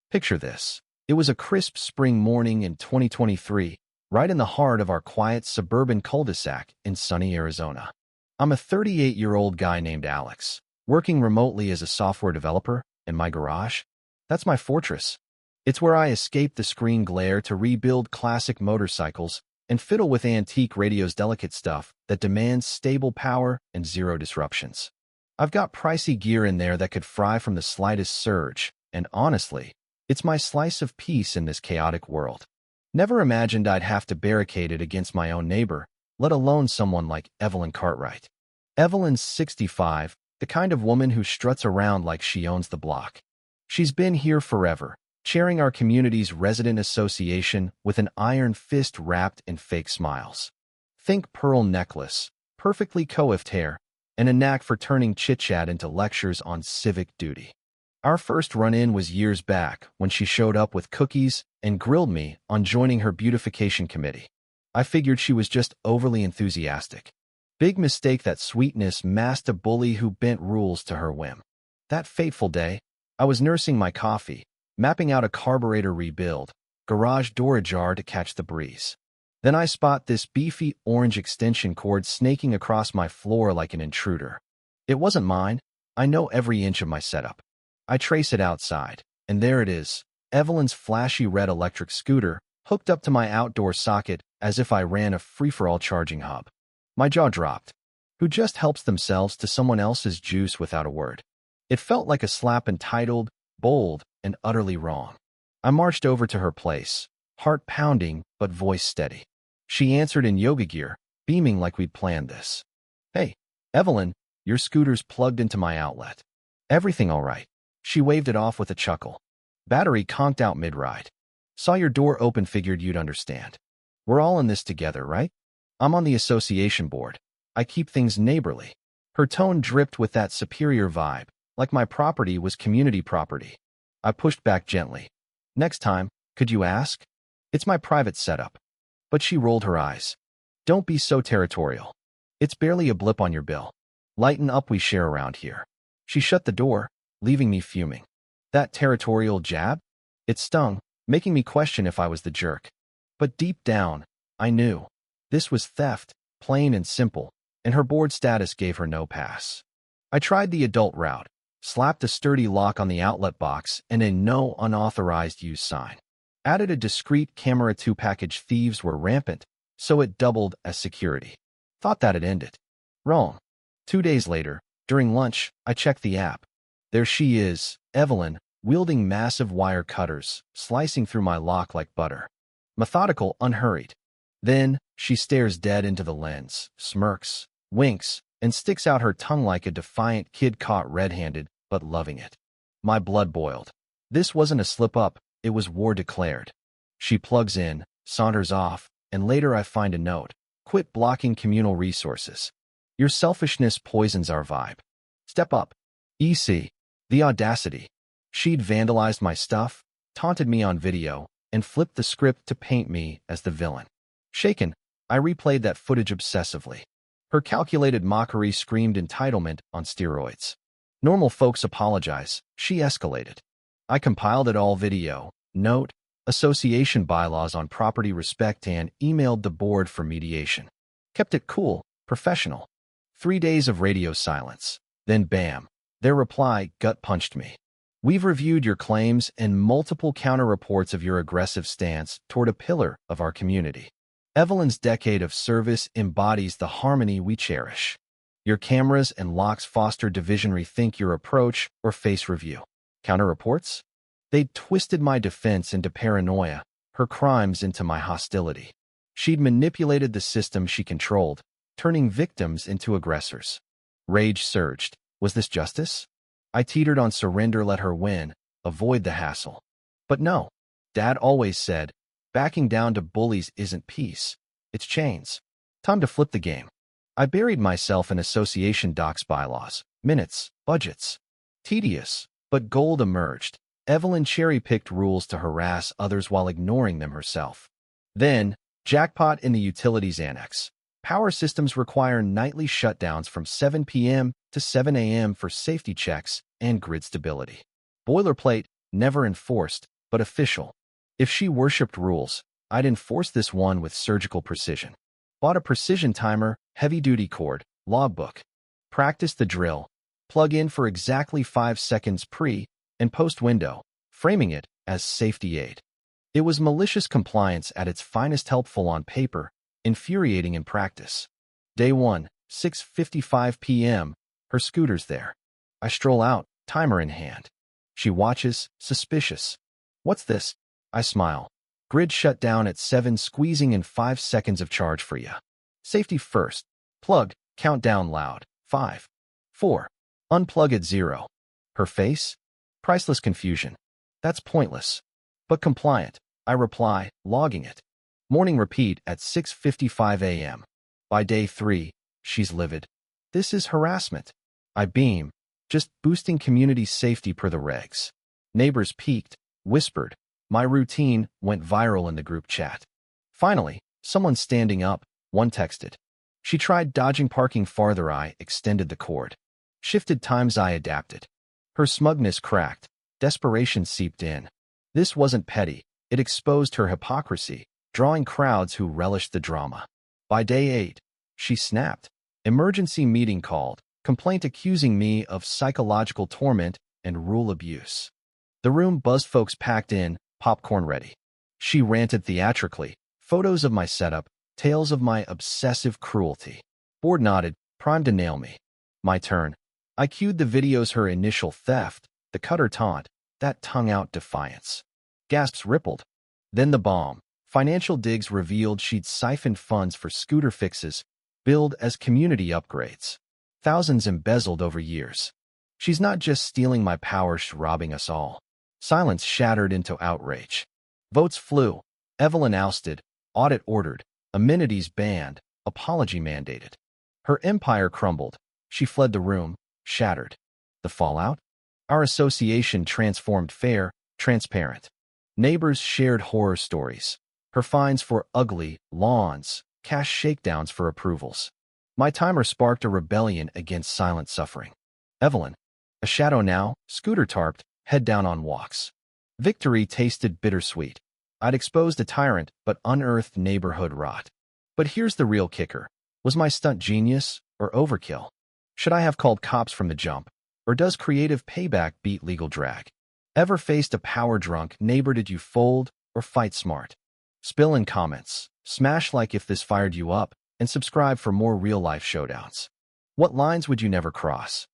Picture this. It was a crisp spring morning in 2023, right in the heart of our quiet suburban cul-de-sac in sunny Arizona. I'm a 38-year-old guy named Alex, working remotely as a software developer in my garage. That's my fortress. It's where I escape the screen glare to rebuild classic motorcycles and fiddle with antique radio's delicate stuff that demands stable power and zero disruptions. I've got pricey gear in there that could fry from the slightest surge, and honestly, it's my slice of peace in this chaotic world. Never imagined I'd have to barricade it against my own neighbor, let alone someone like Evelyn Cartwright. Evelyn's 65, the kind of woman who struts around like she owns the block. She's been here forever, chairing our community's resident association with an iron fist wrapped in fake smiles. Think pearl necklace, perfectly coiffed hair, and a knack for turning chit-chat into lectures on civic duty. Our first run-in was years back when she showed up with cookies and grilled me on joining her beautification committee. I figured she was just overly enthusiastic. Big mistake. That sweetness masked a bully who bent rules to her whim. That fateful day, I was nursing my coffee, mapping out a carburetor rebuild, garage door ajar to catch the breeze. Then I spot this beefy orange extension cord snaking across my floor like an intruder. It wasn't mine. I know every inch of my setup. I trace it outside, and there it is, Evelyn's flashy red electric scooter, hooked up to my outdoor socket as if I ran a free-for-all charging hub. My jaw dropped. Who just helps themselves to someone else's juice without a word? It felt like a slap entitled, bold, and utterly wrong. I marched over to her place, heart pounding but voice steady. She answered in yoga gear, beaming like we'd planned this. "Hey, Evelyn, your scooter's plugged into my outlet. Everything all right?" She waved it off with a chuckle. "Battery conked out mid-ride. Saw your door open, figured you'd understand. We're all in this together, right? I'm on the association board. I keep things neighborly." Her tone dripped with that superior vibe, like my property was community property. I pushed back gently. "Next time, could you ask? It's my private setup." But she rolled her eyes. "Don't be so territorial. It's barely a blip on your bill. Lighten up, we share around here." She shut the door, leaving me fuming. That territorial jab? It stung, making me question if I was the jerk. But deep down, I knew. This was theft, plain and simple, and her board status gave her no pass. I tried the adult route, slapped a sturdy lock on the outlet box and a no unauthorized use sign. Added a discreet camera. 2-package thieves were rampant, so it doubled as security. Thought that'd end it. Wrong. 2 days later, during lunch, I checked the app. There she is, Evelyn, wielding massive wire cutters, slicing through my lock like butter. Methodical, unhurried. Then, she stares dead into the lens, smirks, winks, and sticks out her tongue like a defiant kid caught red-handed, but loving it. My blood boiled. This wasn't a slip-up, it was war declared. She plugs in, saunters off, and later I find a note. "Quit blocking communal resources. Your selfishness poisons our vibe. Step up." EC. The audacity. She'd vandalized my stuff, taunted me on video, and flipped the script to paint me as the villain. Shaken, I replayed that footage obsessively. Her calculated mockery screamed entitlement on steroids. Normal folks apologize, she escalated. I compiled it all: video, note, association bylaws on property respect, and emailed the board for mediation. Kept it cool, professional. 3 days of radio silence. Then bam. Their reply gut-punched me. "We've reviewed your claims and multiple counter-reports of your aggressive stance toward a pillar of our community. Evelyn's decade of service embodies the harmony we cherish. Your cameras and locks foster division. Rethink your approach or face review." Counter-reports? They'd twisted my defense into paranoia, her crimes into my hostility. She'd manipulated the system she controlled, turning victims into aggressors. Rage surged. Was this justice? I teetered on surrender, let her win, avoid the hassle. But no. Dad always said, backing down to bullies isn't peace, it's chains. Time to flip the game. I buried myself in association docs, bylaws, minutes, budgets. Tedious, but gold emerged. Evelyn cherry-picked rules to harass others while ignoring them herself. Then, jackpot in the utilities annex. Power systems require nightly shutdowns from 7 p.m. to 7 a.m. for safety checks and grid stability. Boilerplate, never enforced, but official. If she worshipped rules, I'd enforce this one with surgical precision. Bought a precision timer, heavy-duty cord, logbook. Practiced the drill. Plug in for exactly 5 seconds pre- and post-window, framing it as safety aid. It was malicious compliance at its finest, helpful on paper, infuriating in practice. Day 1, 6:55 p.m., her scooter's there. I stroll out, timer in hand. She watches, suspicious. What's this? I smile. Grid shut down at 7, squeezing in 5 seconds of charge for ya. Safety first. Plug, countdown loud. 5, 4. Unplug at 0. Her face? Priceless confusion. That's pointless. But compliant. I reply, logging it. Morning repeat at 6:55 a.m. By day 3, she's livid. This is harassment. I beam, just boosting community safety per the regs. Neighbors peeked, whispered. My routine went viral in the group chat. Finally, someone standing up, one texted. She tried dodging parking farther, I extended the cord. Shifted times, I adapted. Her smugness cracked. Desperation seeped in. This wasn't petty. It exposed her hypocrisy, drawing crowds who relished the drama. By day 8, she snapped. Emergency meeting called. Complaint accusing me of psychological torment and rule abuse. The room buzzed, folks packed in, popcorn ready. She ranted theatrically. Photos of my setup, tales of my obsessive cruelty. Board nodded, primed to nail me. My turn. I cued the videos, her initial theft, the cutter taunt, that tongue-out defiance. Gasps rippled. Then the bomb. Financial digs revealed she'd siphoned funds for scooter fixes, billed as community upgrades. Thousands embezzled over years. She's not just stealing my power, she's robbing us all. Silence shattered into outrage. Votes flew. Evelyn ousted. Audit ordered. Amenities banned. Apology mandated. Her empire crumbled. She fled the room, shattered. The fallout? Our association transformed fair, transparent. Neighbors shared horror stories. Her fines for ugly lawns, cash shakedowns for approvals. My timer sparked a rebellion against silent suffering. Evelyn, a shadow now, scooter tarped, head down on walks. Victory tasted bittersweet. I'd exposed a tyrant but unearthed neighborhood rot. But here's the real kicker. Was my stunt genius or overkill? Should I have called cops from the jump? Or does creative payback beat legal drag? Ever faced a power-drunk neighbor? Did you fold or fight smart? Spill in comments. Smash like if this fired you up, and subscribe for more real-life showdowns. What lines would you never cross?